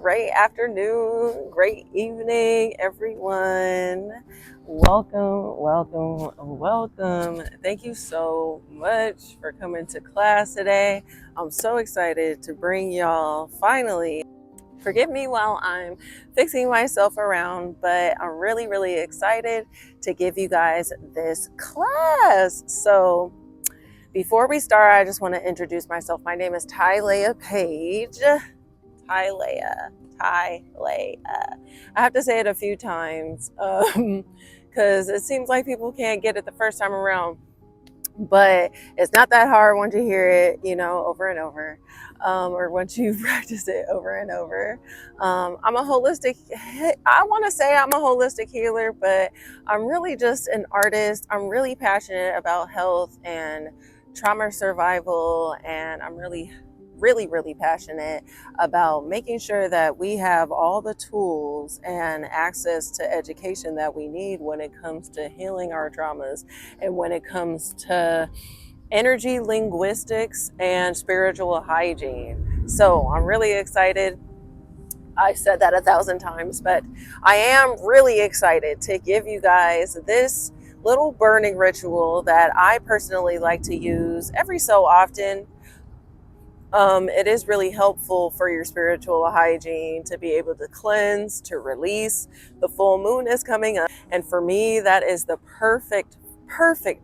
Great afternoon, great evening, everyone. Welcome. Thank you so much for coming to class today. I'm so excited to bring y'all finally. Forgive me while I'm fixing myself around, but I'm really excited to give you guys this class. So before we start, I just want to introduce myself. My name is Tai'Leah Page. Tai'Leah. I have to say it a few times because it seems like people can't get it the first time around. But it's not that hard once you hear it, over and over, or once you practice it over and over. I want to say I'm a holistic healer, but I'm really just an artist. I'm really passionate about health and trauma survival, and I'm really passionate about making sure that we have all the tools and access to education that we need when it comes to healing our traumas and when it comes to energy linguistics and spiritual hygiene. So I'm really excited. I said that 1,000 times, but I am really excited to give you guys this little burning ritual that I personally like to use every so often. It is really helpful for your spiritual hygiene to be able to cleanse, to release. The full moon is coming up, and for me, that is the perfect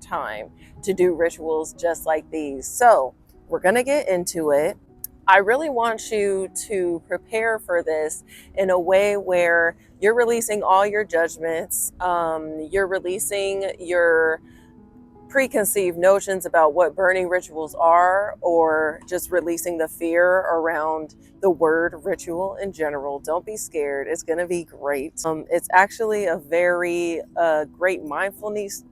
time to do rituals just like these. So we're gonna get into it. I really want you to prepare for this in a way where you're releasing all your judgments. You're releasing your preconceived notions about what burning rituals are, or just releasing the fear around the word ritual in general. Don't be scared. It's going to be great. It's actually a very great mindfulness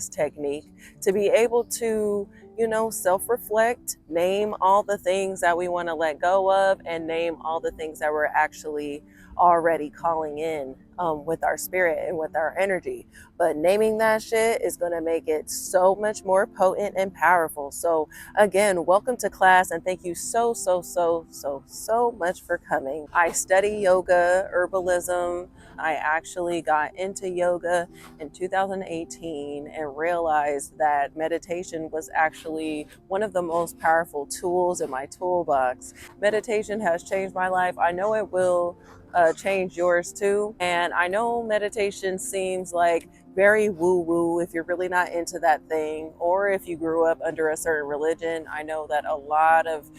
technique to be able to, self-reflect, name all the things that we want to let go of, and name all the things that we're actually already calling in with our spirit and with our energy. But naming that shit is going to make it so much more potent and powerful. So again, welcome to class, and thank you so much for coming. I study yoga, herbalism. I actually got into yoga in 2018 and realized that meditation was actually one of the most powerful tools in my toolbox. Meditation has changed my life. I know it will change yours too. And I know meditation seems like very woo-woo if you're really not into that thing, or if you grew up under a certain religion. I know that a lot of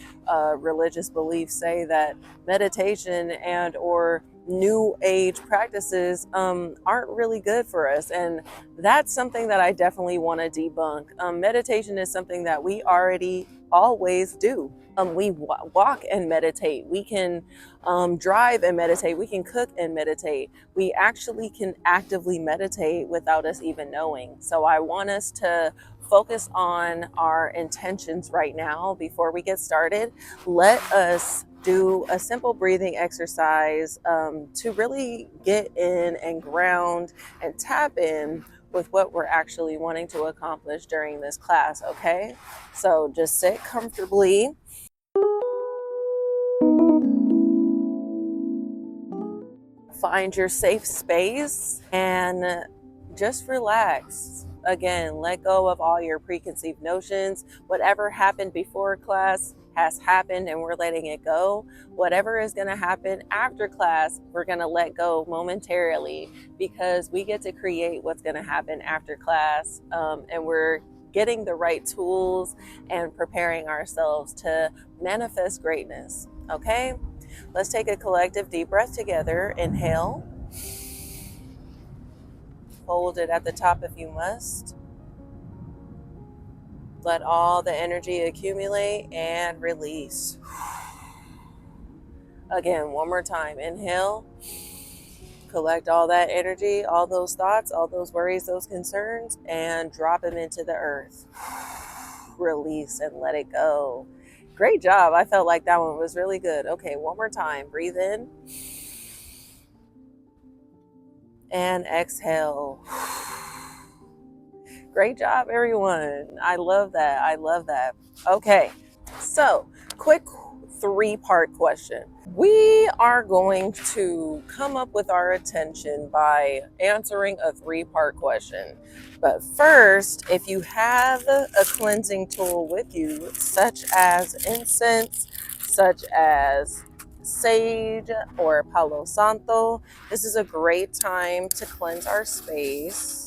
religious beliefs say that meditation and or new age practices aren't really good for us, and that's something that I definitely want to debunk. Meditation is something that we already always do. We walk and meditate. We can drive and meditate. We can cook and meditate. We actually can actively meditate without us even knowing. So I want us to focus on our intentions right now before we get started. Let us do a simple breathing exercise to really get in and ground and tap in with what we're actually wanting to accomplish during this class, okay? So just sit comfortably. Find your safe space and just relax. Again, let go of all your preconceived notions. Whatever happened before class has happened, and we're letting it go. Whatever is going to happen after class, we're going to let go momentarily, because we get to create what's going to happen after class, and we're getting the right tools and preparing ourselves to manifest greatness. Okay? Let's take a collective deep breath together. Inhale. Hold it at the top if you must. Let all the energy accumulate and release. Again, one more time. Inhale. Collect all that energy, all those thoughts, all those worries, those concerns, and drop them into the earth. Release and let it go. Great job. I felt like that one was really good. Okay, one more time. Breathe in. And exhale. Great job, everyone. I love that. Okay, so quick 3-part question. We are going to come up with our attention by answering a 3-part question. But first, if you have a cleansing tool with you, such as incense, such as sage or Palo Santo, this is a great time to cleanse our space.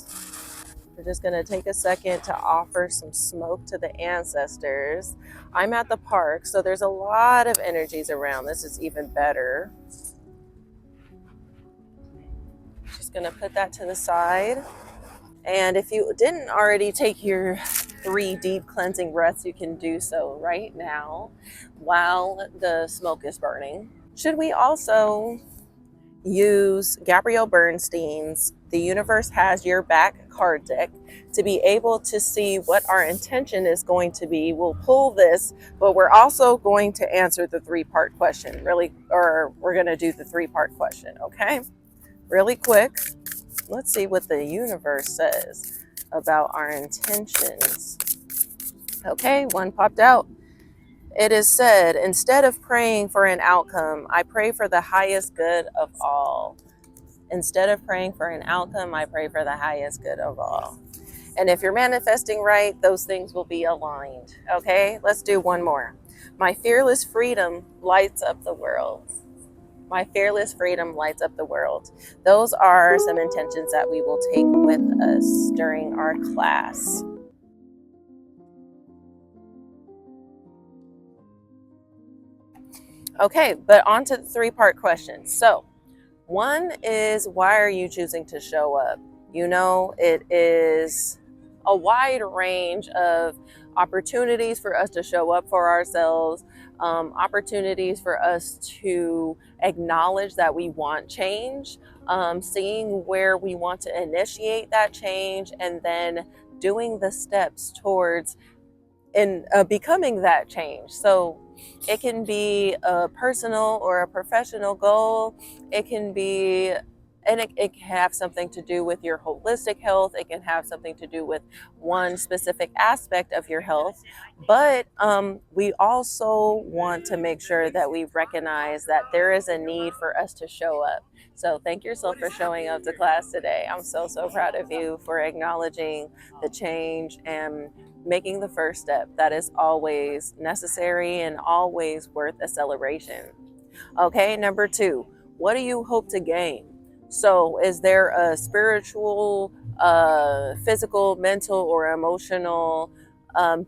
We're just going to take a second to offer some smoke to the ancestors. I'm at the park, so there's a lot of energies around. This is even better. Just going to put that to the side. And if you didn't already take your 3 deep cleansing breaths, you can do so right now while the smoke is burning. Should we also use Gabrielle Bernstein's The Universe Has Your Back card deck to be able to see what our intention is going to be. We'll pull this, but we're also going to answer the 3-part question, we're going to do the 3-part question, okay? Really quick, let's see what the universe says about our intentions. Okay, one popped out. It is said, instead of praying for an outcome, I pray for the highest good of all. Instead of praying for an outcome, I pray for the highest good of all. And if you're manifesting right, those things will be aligned. Okay, let's do one more. My fearless freedom lights up the world. My fearless freedom lights up the world. Those are some intentions that we will take with us during our class. Okay, but on to the 3-part question. So, one is, why are you choosing to show up? You know, it is a wide range of opportunities for us to show up for ourselves, opportunities for us to acknowledge that we want change, seeing where we want to initiate that change, and then doing the steps towards becoming that change. So it can be a personal or a professional goal. It can be, and it can have something to do with your holistic health. It can have something to do with one specific aspect of your health. But we also want to make sure that we recognize that there is a need for us to show up. So thank yourself for showing up to class today. I'm so proud of you for acknowledging the change and making the first step. That is always necessary and always worth a celebration. Okay, number 2, what do you hope to gain? So is there a spiritual, physical, mental, or emotional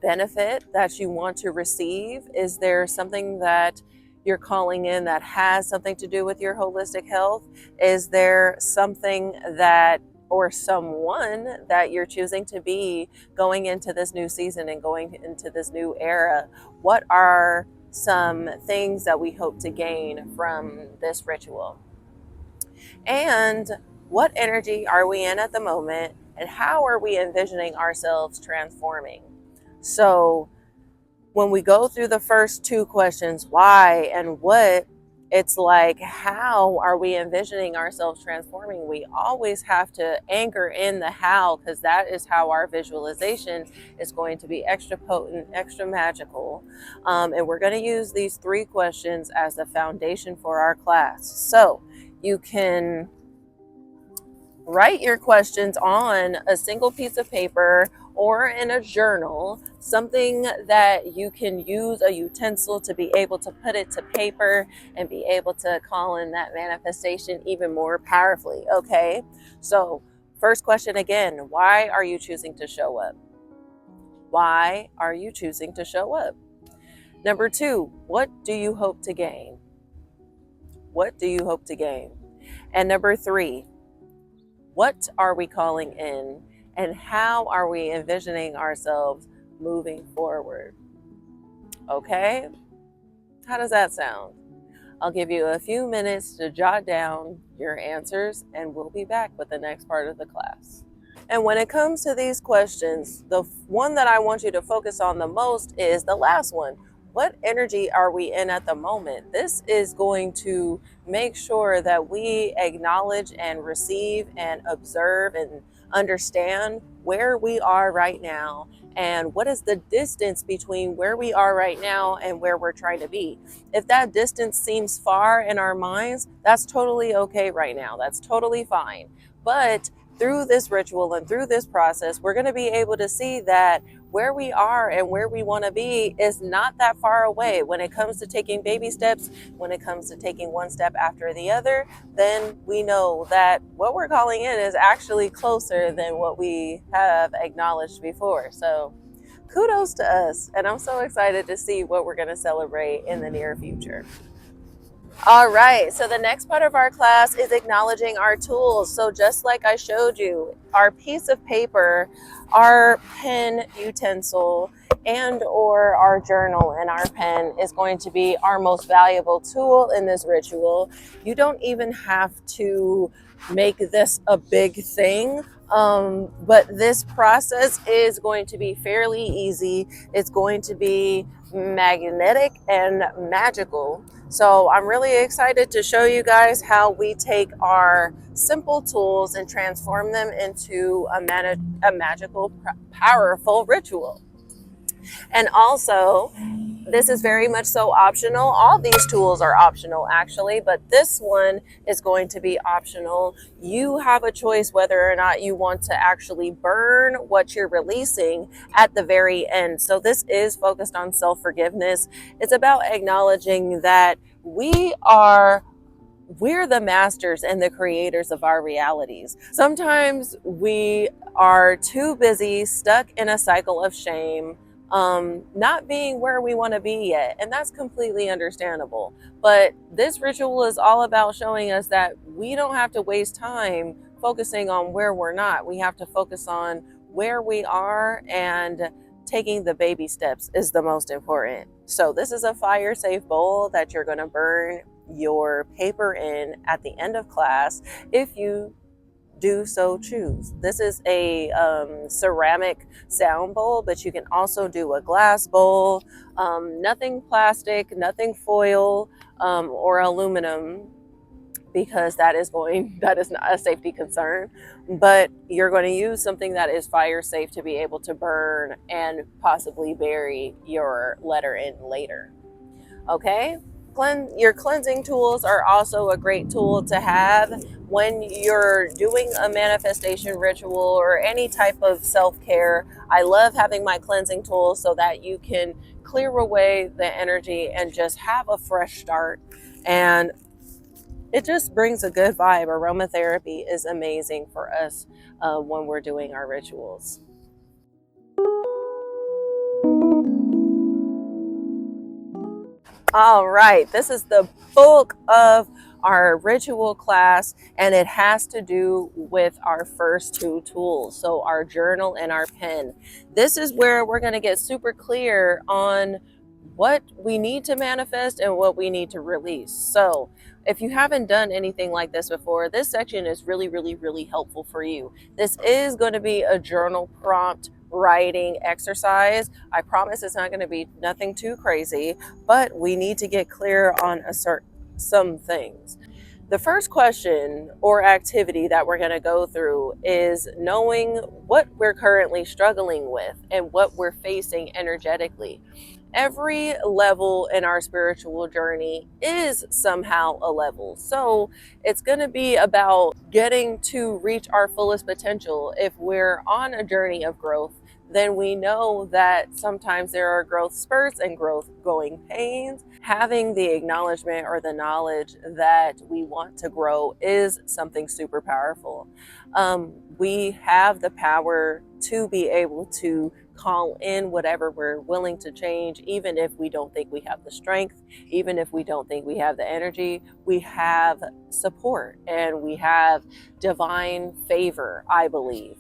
benefit that you want to receive? Is there something that you're calling in that has something to do with your holistic health? Is there something that or someone that you're choosing to be going into this new season and going into this new era? What are some things that we hope to gain from this ritual? And what energy are we in at the moment? And how are we envisioning ourselves transforming? So when we go through the first 2 questions, why and what, it's like, how are we envisioning ourselves transforming? We always have to anchor in the how, because that is how our visualization is going to be extra potent, extra magical. And we're going to use these 3 questions as the foundation for our class. So you can write your questions on a single piece of paper or in a journal, something that you can use a utensil to be able to put it to paper and be able to call in that manifestation even more powerfully. Okay, so first question again, why are you choosing to show up? Why are you choosing to show up? Number 2, what do you hope to gain? What do you hope to gain? And number 3, what are we calling in, and how are we envisioning ourselves moving forward? Okay, how does that sound? I'll give you a few minutes to jot down your answers, and we'll be back with the next part of the class. And when it comes to these questions, the one that I want you to focus on the most is the last one. What energy are we in at the moment? This is going to make sure that we acknowledge and receive and observe and understand where we are right now and what is the distance between where we are right now and where we're trying to be. If that distance seems far in our minds, that's totally okay right now. That's totally fine. But through this ritual and through this process, we're going to be able to see that where we are and where we want to be is not that far away. When it comes to taking baby steps, when it comes to taking one step after the other, then we know that what we're calling in is actually closer than what we have acknowledged before. So kudos to us. And I'm so excited to see what we're going to celebrate in the near future. All right, so the next part of our class is acknowledging our tools. So just like I showed you, our piece of paper, our pen utensil, and or our journal and our pen is going to be our most valuable tool in this ritual. You don't even have to make this a big thing, but this process is going to be fairly easy. It's going to be magnetic and magical. So I'm really excited to show you guys how we take our simple tools and transform them into a magical, powerful ritual. And also, this is very much so optional. All these tools are optional actually, but this one is going to be optional. You have a choice whether or not you want to actually burn what you're releasing at the very end. So this is focused on self-forgiveness. It's about acknowledging that we're the masters and the creators of our realities. Sometimes we are too busy, stuck in a cycle of shame, not being where we want to be yet. And that's completely understandable. But this ritual is all about showing us that we don't have to waste time focusing on where we're not. We have to focus on where we are, and taking the baby steps is the most important. So this is a fire safe bowl that you're going to burn your paper in at the end of class if you do so choose. This is a ceramic sound bowl, but you can also do a glass bowl, nothing plastic, nothing foil or aluminum, because that is not a safety concern. But you're going to use something that is fire safe to be able to burn and possibly bury your letter in later. Okay? Your cleansing tools are also a great tool to have when you're doing a manifestation ritual or any type of self-care. I love having my cleansing tools so that you can clear away the energy and just have a fresh start. And it just brings a good vibe. Aromatherapy is amazing for us when we're doing our rituals. All right, this is the bulk of our ritual class, and it has to do with our first two tools, so our journal and our pen. This is where we're going to get super clear on what we need to manifest and what we need to release. So if you haven't done anything like this before, this section is really, really, really helpful for you. This is going to be a journal prompt writing exercise. I promise it's not going to be nothing too crazy, but we need to get clear on some things. The first question or activity that we're going to go through is knowing what we're currently struggling with and what we're facing energetically. Every level in our spiritual journey is somehow a level. So it's going to be about getting to reach our fullest potential. If we're on a journey of growth, then we know that sometimes there are growth spurts and growth growing pains. Having the acknowledgement or the knowledge that we want to grow is something super powerful. We have the power to be able to call in whatever we're willing to change, even if we don't think we have the strength, even if we don't think we have the energy. We have support and we have divine favor, I believe.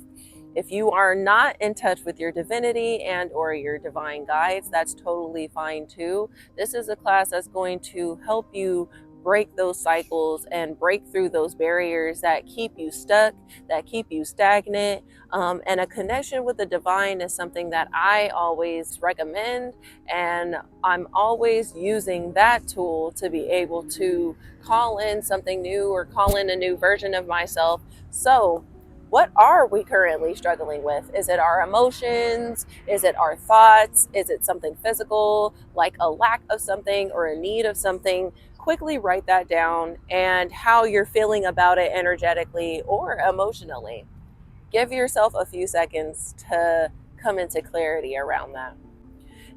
If you are not in touch with your divinity and or your divine guides, that's totally fine too. This is a class that's going to help you break those cycles and break through those barriers that keep you stuck, that keep you stagnant. And a connection with the divine is something that I always recommend. And I'm always using that tool to be able to call in something new or call in a new version of myself. So what are we currently struggling with? Is it our emotions? Is it our thoughts? Is it something physical, like a lack of something or a need of something? Quickly write that down, and how you're feeling about it energetically or emotionally. Give yourself a few seconds to come into clarity around that.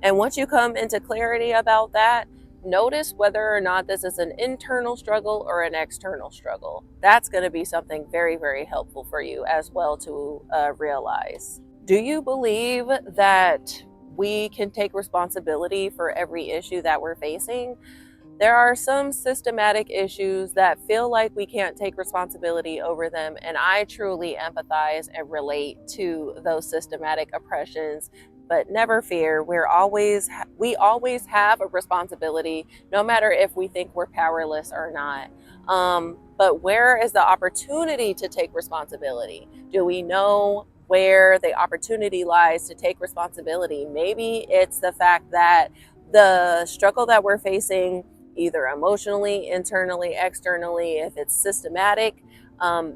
And once you come into clarity about that, notice whether or not this is an internal struggle or an external struggle. That's going to be something very, very helpful for you as well to realize. Do you believe that we can take responsibility for every issue that we're facing? There are some systematic issues that feel like we can't take responsibility over them, and I truly empathize and relate to those systematic oppressions. But never fear, we always have a responsibility, no matter if we think we're powerless or not. But where is the opportunity to take responsibility? Do we know where the opportunity lies to take responsibility? Maybe it's the fact that the struggle that we're facing, either emotionally, internally, externally, if it's systematic,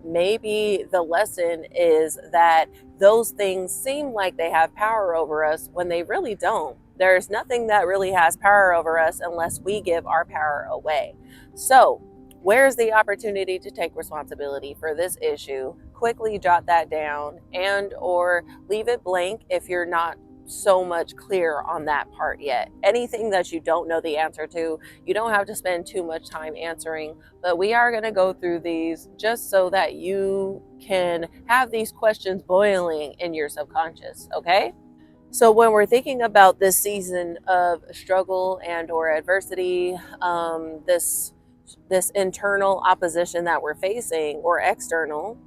maybe the lesson is that those things seem like they have power over us when they really don't. There's nothing that really has power over us unless we give our power away. So, where's the opportunity to take responsibility for this issue? Quickly jot that down, and or leave it blank if you're not so much clear on that part yet. Anything that you don't know the answer to, you don't have to spend too much time answering, but we are going to go through these just so that you can have these questions boiling in your subconscious, okay? So when we're thinking about this season of struggle and or adversity, this internal opposition that we're facing, or external,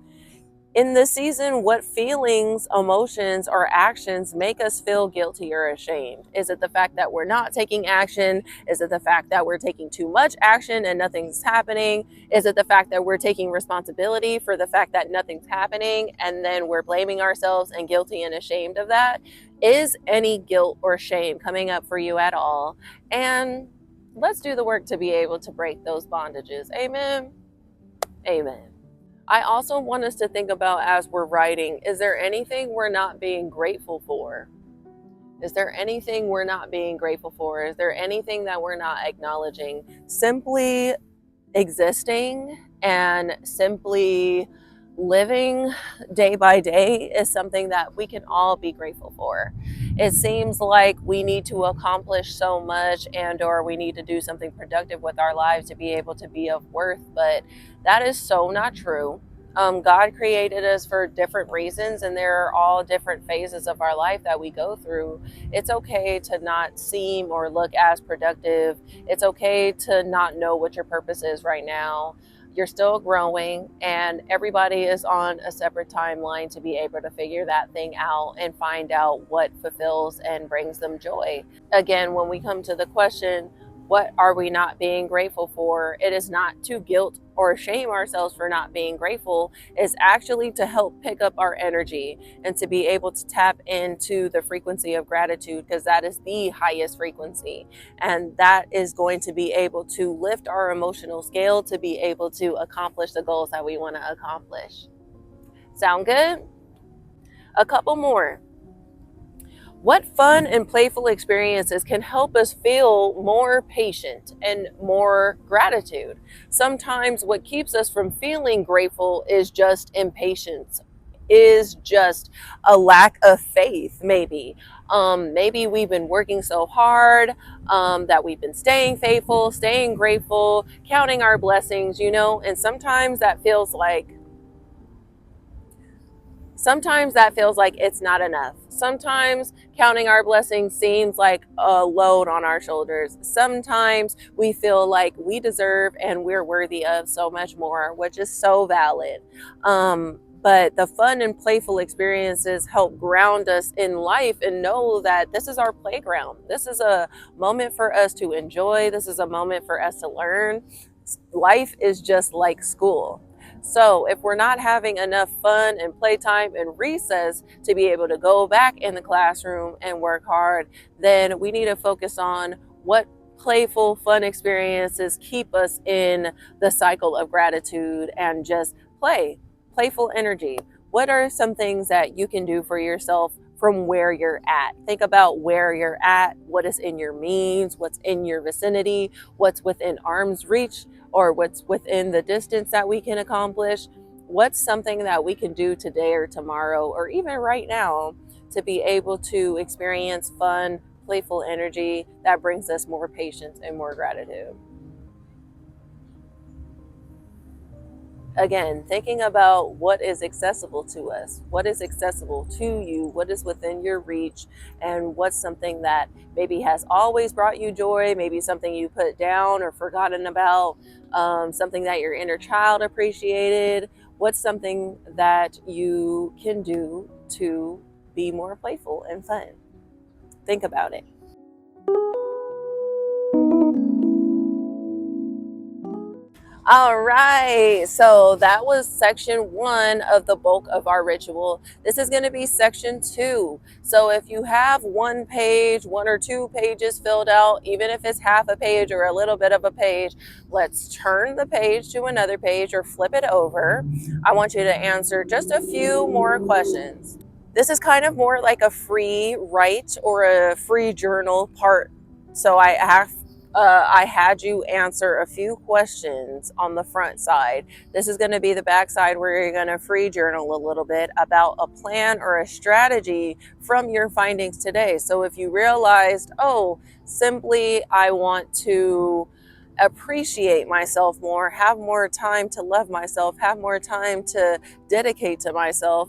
in this season, what feelings, emotions, or actions make us feel guilty or ashamed? Is it the fact that we're not taking action? Is it the fact that we're taking too much action and nothing's happening? Is it the fact that we're taking responsibility for the fact that nothing's happening and then we're blaming ourselves and guilty and ashamed of that? Is any guilt or shame coming up for you at all? And let's do the work to be able to break those bondages. Amen. Amen. I also want us to think about, as we're writing, is there anything we're not being grateful for? Is there anything we're not being grateful for? Is there anything that we're not acknowledging? Simply existing and simply living day by day is something that we can all be grateful for. It seems like we need to accomplish so much and or we need to do something productive with our lives to be able to be of worth, but that is so not true. God created us for different reasons, and there are all different phases of our life that we go through. It's okay to not seem or look as productive. It's okay to not know what your purpose is right now. You're still growing, and everybody is on a separate timeline to be able to figure that thing out and find out what fulfills and brings them joy. Again, when we come to the question, what are we not being grateful for? It is not to guilt or shame ourselves for not being grateful. It's actually to help pick up our energy and to be able to tap into the frequency of gratitude, because that is the highest frequency. And that is going to be able to lift our emotional scale to be able to accomplish the goals that we want to accomplish. Sound good? A couple more. What fun and playful experiences can help us feel more patient and more gratitude? Sometimes what keeps us from feeling grateful is just impatience, is just a lack of faith, maybe. Maybe we've been working so hard that we've been staying faithful, staying grateful, counting our blessings, and sometimes that feels like it's not enough. Sometimes counting our blessings seems like a load on our shoulders. Sometimes we feel like we deserve and we're worthy of so much more, which is so valid. But the fun and playful experiences help ground us in life and know that this is our playground. This is a moment for us to enjoy. This is a moment for us to learn. Life is just like school. So if we're not having enough fun and playtime and recess to be able to go back in the classroom and work hard, then we need to focus on what playful, fun experiences keep us in the cycle of gratitude and just playful energy. What are some things that you can do for yourself from where you're at? Think about where you're at, what is in your means, what's in your vicinity, what's within arm's reach, or what's within the distance that we can accomplish. What's something that we can do today or tomorrow or even right now to be able to experience fun, playful energy that brings us more patience and more gratitude? Again, thinking about what is accessible to us, what is accessible to you, what is within your reach, and what's something that maybe has always brought you joy, maybe something you put down or forgotten about, something that your inner child appreciated. What's something that you can do to be more playful and fun? Think about it. All right, so that was section 1 of the bulk of our ritual. This is going to be section 2. So if you have one page, 1 or 2 pages filled out, even if it's half a page or a little bit of a page, let's turn the page to another page or flip it over. I want you to answer just a few more questions. This is kind of more like a free write or a free journal part. So I had you answer a few questions on the front side. This is going to be the back side where you're going to free journal a little bit about a plan or a strategy from your findings today. So if you realized, oh, simply I want to appreciate myself more, have more time to love myself, have more time to dedicate to myself,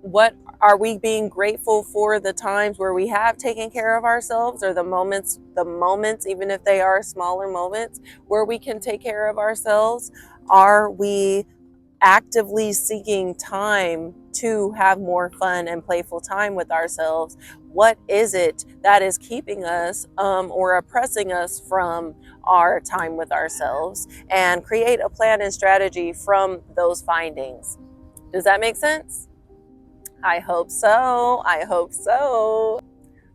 what are we being grateful for? The times where we have taken care of ourselves, or the moments, even if they are smaller moments, where we can take care of ourselves? Are we actively seeking time to have more fun and playful time with ourselves? What is it that is keeping us or oppressing us from our time with ourselves? And create a plan and strategy from those findings. Does that make sense? I hope so. I hope so.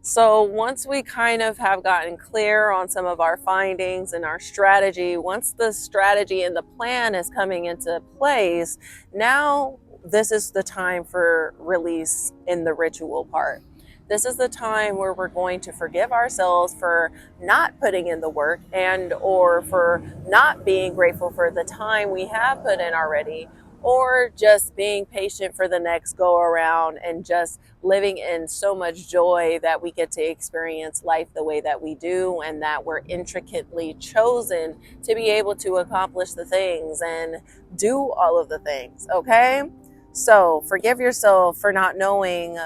So once we kind of have gotten clear on some of our findings and our strategy, once the strategy and the plan is coming into place, now this is the time for release in the ritual part. This is the time where we're going to forgive ourselves for not putting in the work and or for not being grateful for the time we have put in already, or just being patient for the next go around and just living in so much joy that we get to experience life the way that we do, and that we're intricately chosen to be able to accomplish the things and do all of the things, okay? So forgive yourself for not knowing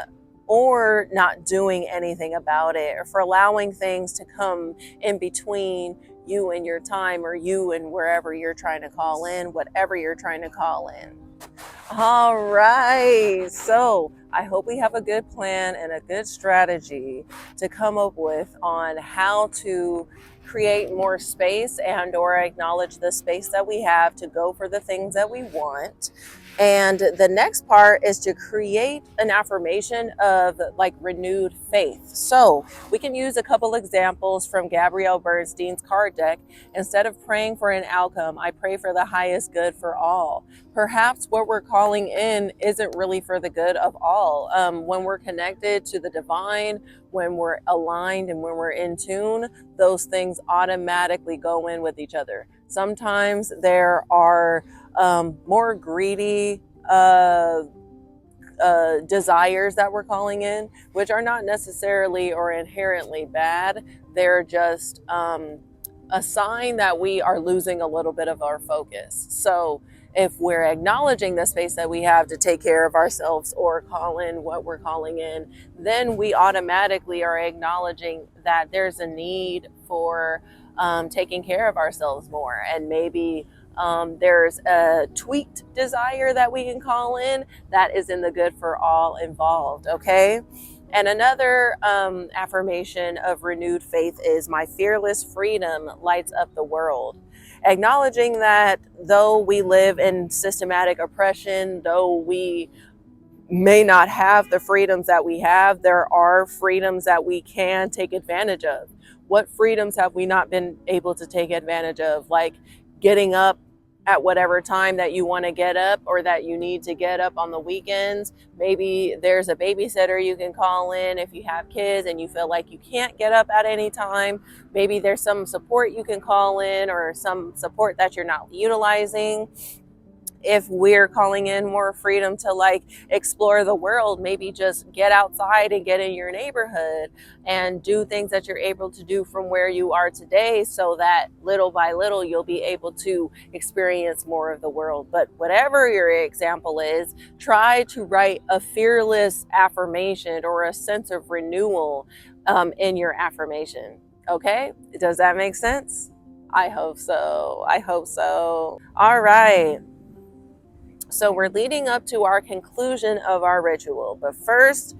or not doing anything about it, or for allowing things to come in between you and your time, or you and wherever you're trying to call in, whatever you're trying to call in. All right, so I hope we have a good plan and a good strategy to come up with on how to create more space and or acknowledge the space that we have to go for the things that we want. And the next part is to create an affirmation of like renewed faith. So we can use a couple examples from Gabrielle Bernstein's card deck. Instead of praying for an outcome, I pray for the highest good for all. Perhaps what we're calling in isn't really for the good of all. When we're connected to the divine, when we're aligned and when we're in tune, those things automatically go in with each other. Sometimes there are more greedy desires that we're calling in, which are not necessarily or inherently bad. They're just a sign that we are losing a little bit of our focus. So if we're acknowledging the space that we have to take care of ourselves or call in what we're calling in, then we automatically are acknowledging that there's a need for taking care of ourselves more. And maybe there's a tweaked desire that we can call in that is in the good for all involved, okay? And another affirmation of renewed faith is my fearless freedom lights up the world. Acknowledging that though we live in systematic oppression, though we may not have the freedoms that we have, there are freedoms that we can take advantage of. What freedoms have we not been able to take advantage of? Like getting up at whatever time that you want to get up or that you need to get up on the weekends. Maybe there's a babysitter you can call in if you have kids and you feel like you can't get up at any time. Maybe there's some support you can call in or some support that you're not utilizing. If we're calling in more freedom to like explore the world, maybe just get outside and get in your neighborhood and do things that you're able to do from where you are today, so that little by little you'll be able to experience more of the world. But whatever your example is, try to write a fearless affirmation or a sense of renewal in your affirmation. Okay, does that make sense? I hope so. I hope so. All right. So we're leading up to our conclusion of our ritual, but first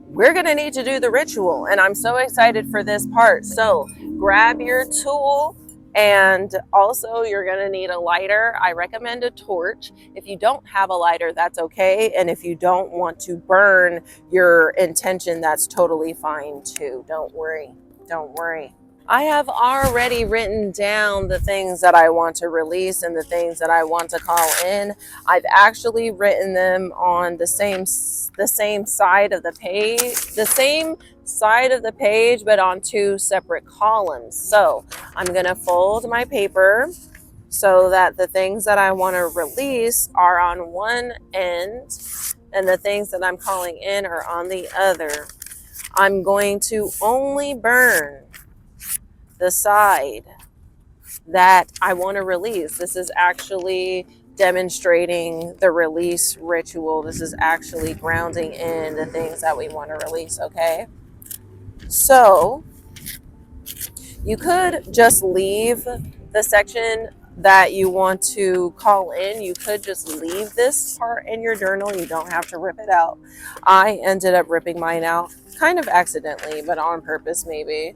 we're going to need to do the ritual, and I'm so excited for this part. So grab your tool, and also you're going to need a lighter. I recommend a torch. If you don't have a lighter, that's okay. And if you don't want to burn your intention, that's totally fine too. Don't worry. Don't worry. I have already written down the things that I want to release and the things that I want to call in. I've actually written them on the same side of the page, but on two separate columns. So I'm going to fold my paper so that the things that I want to release are on one end and the things that I'm calling in are on the other. I'm going to only burn the side that I want to release. This is actually demonstrating the release ritual. This is actually grounding in the things that we want to release, okay? So you could just leave the section that you want to call in. You could just leave this part in your journal. You don't have to rip it out. I ended up ripping mine out kind of accidentally, but on purpose maybe.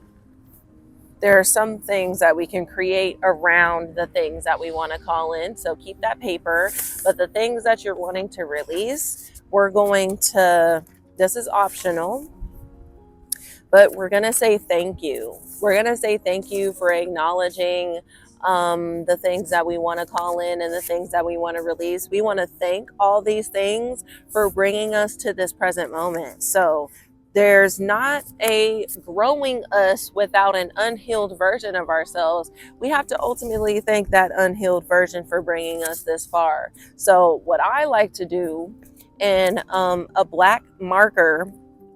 There are some things that we can create around the things that we want to call in. So keep that paper. But the things that you're wanting to release, this is optional, but we're going to say thank you. We're going to say thank you for acknowledging the things that we want to call in and the things that we want to release. We want to thank all these things for bringing us to this present moment. So there's not a growing us without an unhealed version of ourselves. We have to ultimately thank that unhealed version for bringing us this far. So what I like to do in a black marker,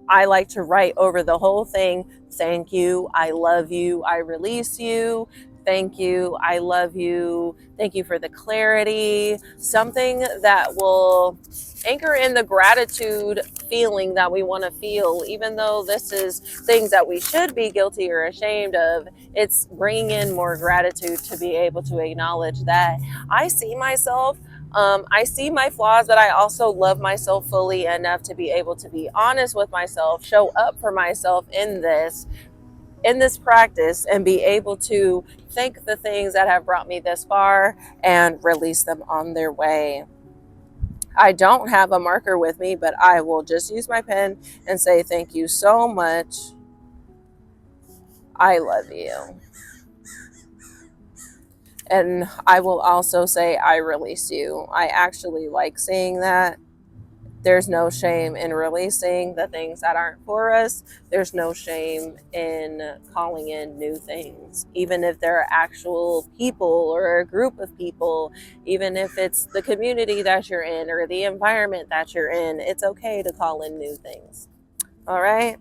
I like to write over the whole thing, thank you, I love you, I release you, thank you, I love you, thank you for the clarity, something that will anchor in the gratitude feeling that we want to feel. Even though this is things that we should be guilty or ashamed of, it's bringing in more gratitude to be able to acknowledge that I see myself. I see my flaws, but I also love myself fully enough to be able to be honest with myself, show up for myself in this practice, and be able to thank the things that have brought me this far and release them on their way. I don't have a marker with me, but I will just use my pen and say thank you so much. I love you. And I will also say I release you. I actually like seeing that. There's no shame in releasing the things that aren't for us. There's no shame in calling in new things, even if they're actual people or a group of people, even if it's the community that you're in or the environment that you're in. It's okay to call in new things. All right.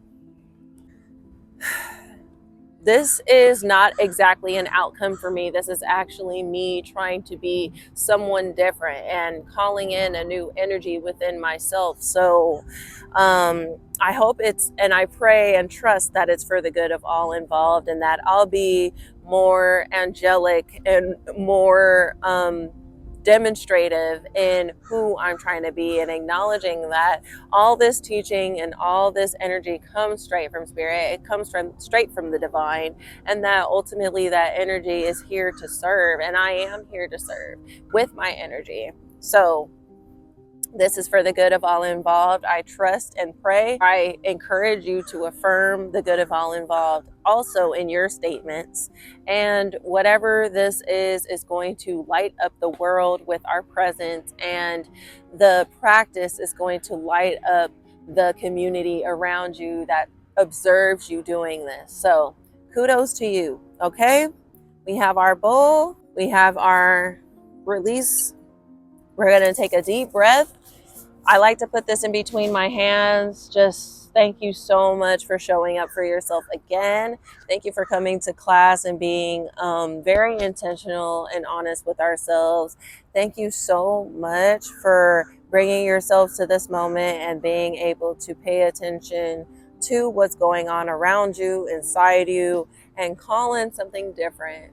This is not exactly an outcome for me. This is actually me trying to be someone different and calling in a new energy within myself. So I hope and I pray and trust that it's for the good of all involved, and that I'll be more angelic and more demonstrative in who I'm trying to be, and acknowledging that all this teaching and all this energy comes straight from spirit. It comes straight from the divine, and that ultimately that energy is here to serve, and I am here to serve with my energy. So This is for the good of all involved. I trust and pray. I encourage you to affirm the good of all involved also in your statements. And whatever this is going to light up the world with our presence. And the practice is going to light up the community around you that observes you doing this. So kudos to you. Okay. We have our bowl. We have our release. We're going to take a deep breath. I like to put this in between my hands. Just thank you so much for showing up for yourself again. Thank you for coming to class and being very intentional and honest with ourselves. Thank you so much for bringing yourself to this moment and being able to pay attention to what's going on around you, inside you, and call in something different.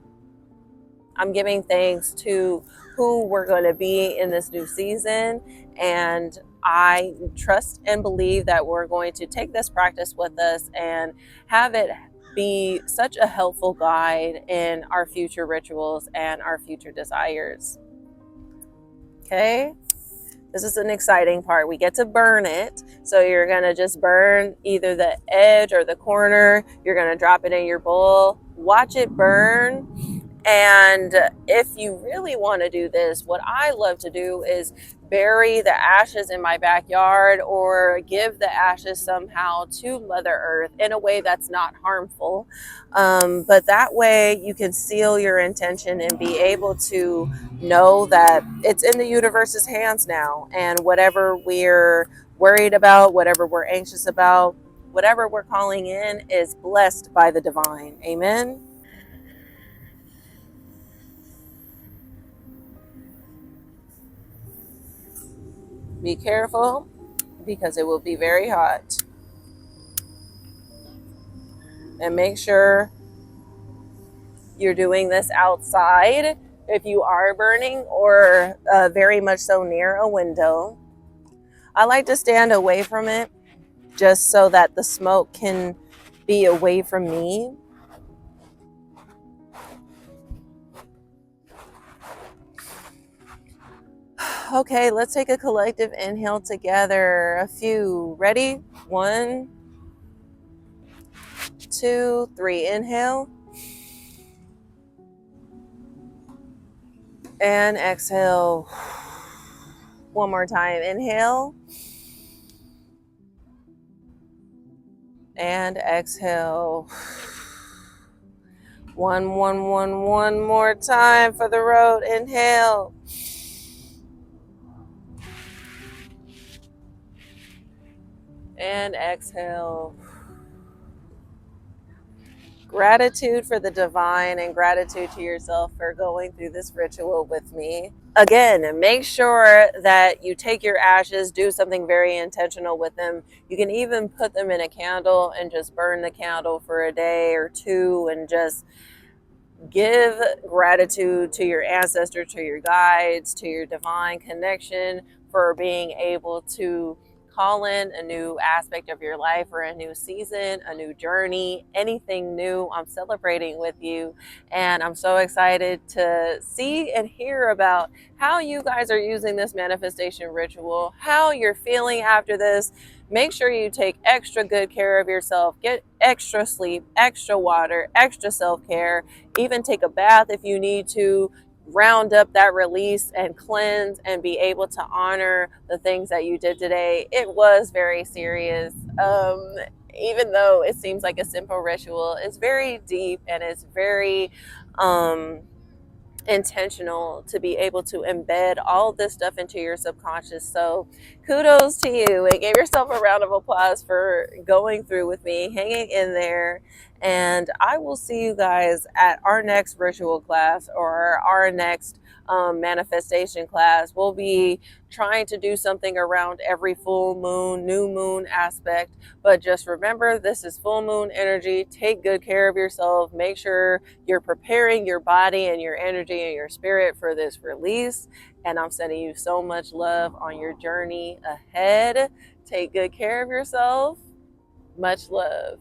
I'm giving thanks to who we're going to be in this new season, and I trust and believe that we're going to take this practice with us and have it be such a helpful guide in our future rituals and our future desires. Okay, this is an exciting part. We get to burn it. So you're going to just burn either the edge or the corner. You're going to drop it in your bowl, watch it burn. And if you really want to do this, what I love to do is bury the ashes in my backyard or give the ashes somehow to Mother Earth in a way that's not harmful. But that way you can seal your intention and be able to know that it's in the universe's hands now. And whatever we're worried about, whatever we're anxious about, whatever we're calling in is blessed by the divine. Amen. Be careful because it will be very hot. And make sure you're doing this outside if you are burning, or very much so near a window. I like to stand away from it just so that the smoke can be away from me. Okay, let's take a collective inhale together. A few. Ready? 1, 2, 3. Inhale. And exhale. One more time. Inhale. And exhale. One more time for the road. Inhale. And exhale. Gratitude for the divine and gratitude to yourself for going through this ritual with me. Again, make sure that you take your ashes, do something very intentional with them. You can even put them in a candle and just burn the candle for a day or two and just give gratitude to your ancestor, to your guides, to your divine connection for being able to call in a new aspect of your life or a new season, a new journey, anything new. I'm celebrating with you, and I'm so excited to see and hear about how you guys are using this manifestation ritual, how you're feeling after this. Make sure you take extra good care of yourself, get extra sleep, extra water, extra self-care, even take a bath if you need to. Round up that release and cleanse and be able to honor the things that you did today. It was very serious. Even though it seems like a simple ritual, it's very deep and it's very intentional to be able to embed all this stuff into your subconscious. So kudos to you, and give yourself a round of applause for going through with me, hanging in there. And I will see you guys at our next ritual class or our next manifestation class. We'll be trying to do something around every full moon, new moon aspect. But just remember, this is full moon energy. Take good care of yourself. Make sure you're preparing your body and your energy and your spirit for this release. And I'm sending you so much love on your journey ahead. Take good care of yourself. Much love.